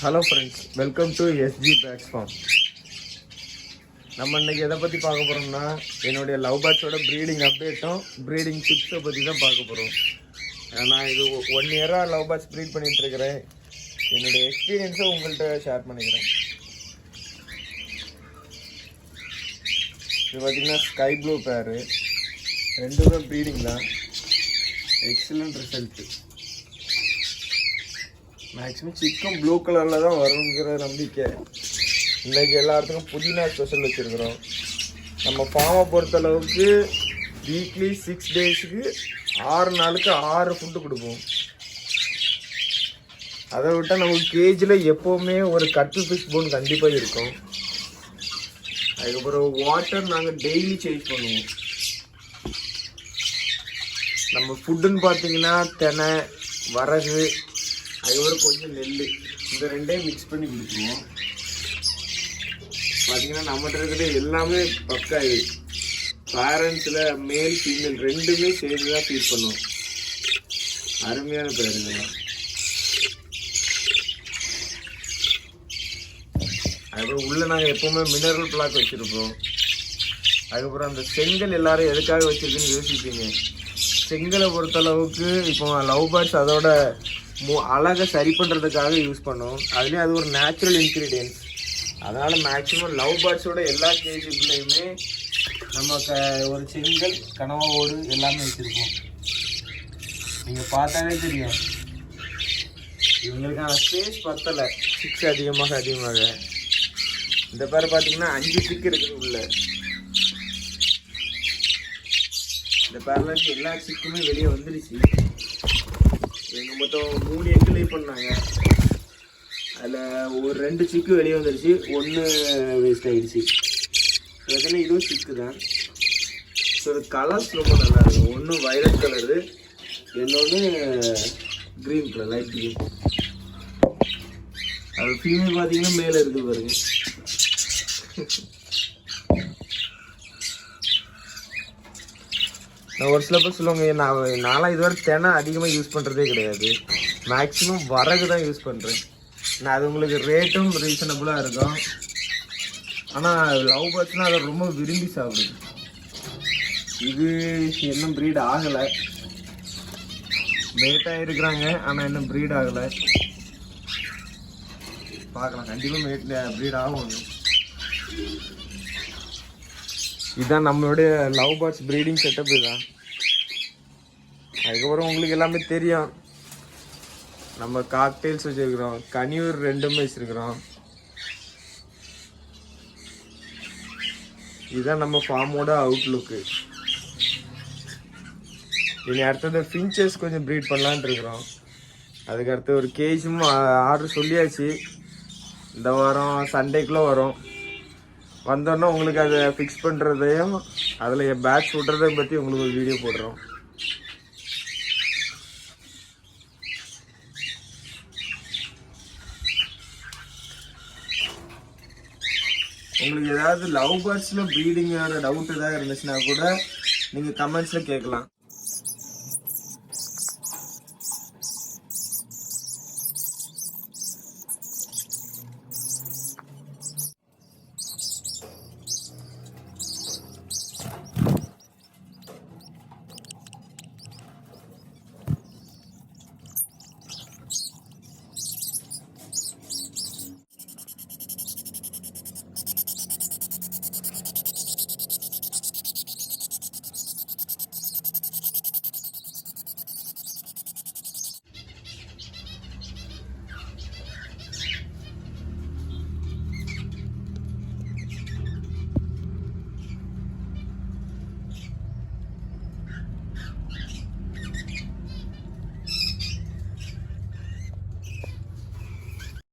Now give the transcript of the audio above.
Hello friends, welcome to SG pets farm. நம்ம இன்றைக்கி எதை பற்றி பார்க்க போகிறோம்னா, என்னுடைய லவ் பேர்ட்ஸோட ப்ரீடிங் அப்டேட்டும் ப்ரீடிங் டிப்ஸை பற்றி தான் பார்க்க போகிறோம். நான் இது 1 இயராக லவ் பேர்ட்ஸ் ப்ரீட் பண்ணிகிட்ருக்கிறேன். என்னுடைய எக்ஸ்பீரியன்ஸை உங்கள்கிட்ட ஷேர் பண்ணிக்கிறேன். இது பார்த்திங்கன்னா ஸ்கை ப்ளூ பேரு, ரெண்டுமே ப்ரீடிங் தான். Excellent result. Maximum chicken blue கலரில் தான் வருங்கிற நம்பிக்கை. இன்றைக்கி எல்லாத்துக்கும் புதினா ஸ்பெஷல் வச்சுருக்குறோம். நம்ம ஃபார்மை பொறுத்தளவுக்கு வீக்லி 6 டேஸுக்கு 6 நாளுக்கு 6 ஃபுட்டு கொடுப்போம். அதை விட்டால் நமக்கு கேஜில் எப்போவுமே ஒரு கட்டு ஃபிஷ் போன் கண்டிப்பாக இருக்கும். அதுக்கப்புறம் வாட்டர் நாங்கள் டெய்லி சேஞ்ச் பண்ணுவோம். நம்ம ஃபுட்டுன்னு பார்த்தீங்கன்னா தெனை, வரகு, அதுக்கப்புறம் கொஞ்சம் நெல், இந்த ரெண்டையும் மிக்ஸ் பண்ணி கொடுத்துருவோம். பார்த்தீங்கன்னா நம்மகிட்ட இருக்கிற எல்லாமே பக்காது. பேரண்ட்ஸில் மேல் ஃபீமேல் ரெண்டுமே சேர்ந்து தான் ஃபீட் பண்ணுவோம். அருமையான பேர் இதெல்லாம். அதுக்கப்புறம் உள்ளே நாங்கள் எப்போவுமே மினரல் பிளாக் வச்சுருப்போம். அதுக்கப்புறம் அந்த செங்கல் எல்லாரும் எதுக்காக வச்சுருக்குன்னு யோசிப்பீங்க. செங்கலை பொறுத்தளவுக்கு இப்போ லவ் பேர்ட்ஸ் அதோட அழகை சரி பண்ணுறதுக்காக யூஸ் பண்ணுவோம். அதுலேயும் அது ஒரு நேச்சுரல் இன்க்ரீடியன்ஸ். அதனால் மேக்ஸிமம் லவ் பேர்ட்ஸோட எல்லா கேஜுக்குள்ளேயுமே நம்ம ஒரு செங்கல், கனவா ஓடு எல்லாமே வச்சுருக்கோம். நீங்கள் பார்த்தாலே தெரியும் இவங்களுக்கான ஸ்பேஸ் பத்தலை. சிக்ஸ் அதிகமாக இந்த பேர் பார்த்தீங்கன்னா 5 சிக்கு இருக்குது உள்ள. இந்த பேரில் எல்லா சிக்குமே வெளியே வந்துடுச்சு. எங்கள் மொத்தம் 3 எக்கு லே பண்ணாங்க. அதில் ஒரு 2 சிக்கு வெளியே வந்துடுச்சு, 1 வேஸ்ட் ஆகிடுச்சு. எதுனா இதுவும் சிக்கு தான். ஸோ அது கலர்ஸ் ரொம்ப நல்லா இருக்கும். ஒன்று வயலட் கலரு, இன்னொன்று க்ரீன் கலர், லைட் க்ரீன். அது ஃபீமேல் பார்த்தீங்கன்னா மேலே இருக்குது பாருங்க. நான் ஒரு சில பேர் சொல்லுவாங்க, நான்லாம் இதுவரை தெனை அதிகமாக யூஸ் பண்ணுறதே கிடையாது. மேக்ஸிமம் வரகு தான் யூஸ் பண்ணுறேன். நான் அது உங்களுக்கு ரேட்டும் ரீசனபுளாக இருக்கும். ஆனால் லவ் பேர்ட்ஸ்னால் அதை ரொம்ப விரும்பி சாப்பிடுது. இது இன்னும் ப்ரீட் ஆகலை. மேட்டாக இருக்கிறாங்க, ஆனால் இன்னும் ப்ரீட் ஆகலை. பார்க்கலாம், கண்டிப்பாக ப்ரீட் ஆகும். இதுதான் நம்மளுடைய லவ் பேர்ட்ஸ் ப்ரீடிங் செட்டப். இதுதான். அதுக்கப்புறம் உங்களுக்கு எல்லாமே தெரியும், நம்ம காக்டெயில்ஸ் வச்சுருக்கிறோம், கனியூர் 2மே வச்சுருக்கிறோம். இதுதான் நம்ம ஃபார்மோட அவுட்லுக்கு. இனி அடுத்தது ஃபின்ச்சஸ் கொஞ்சம் ப்ரீட் பண்ணலான் இருக்கிறோம். அதுக்கு அடுத்து ஒரு கேஜும் ஆர்டர் சொல்லியாச்சு. இந்த வாரம் சண்டேக்குள்ளே வரும். வந்தோன்னா உங்களுக்கு அதை ஃபிக்ஸ் பண்ணுறதையும் அதில் பேட்ச் விட்றதையும் பற்றி உங்களுக்கு ஒரு வீடியோ போடுறோம். உங்களுக்கு ஏதாவது லவ் பேர்ட்ஸில் ப்ரீடிங்கோட டவுட் ஏதாவது இருந்துச்சுன்னா கூட நீங்கள் கமெண்ட்ஸில் கேட்கலாம்.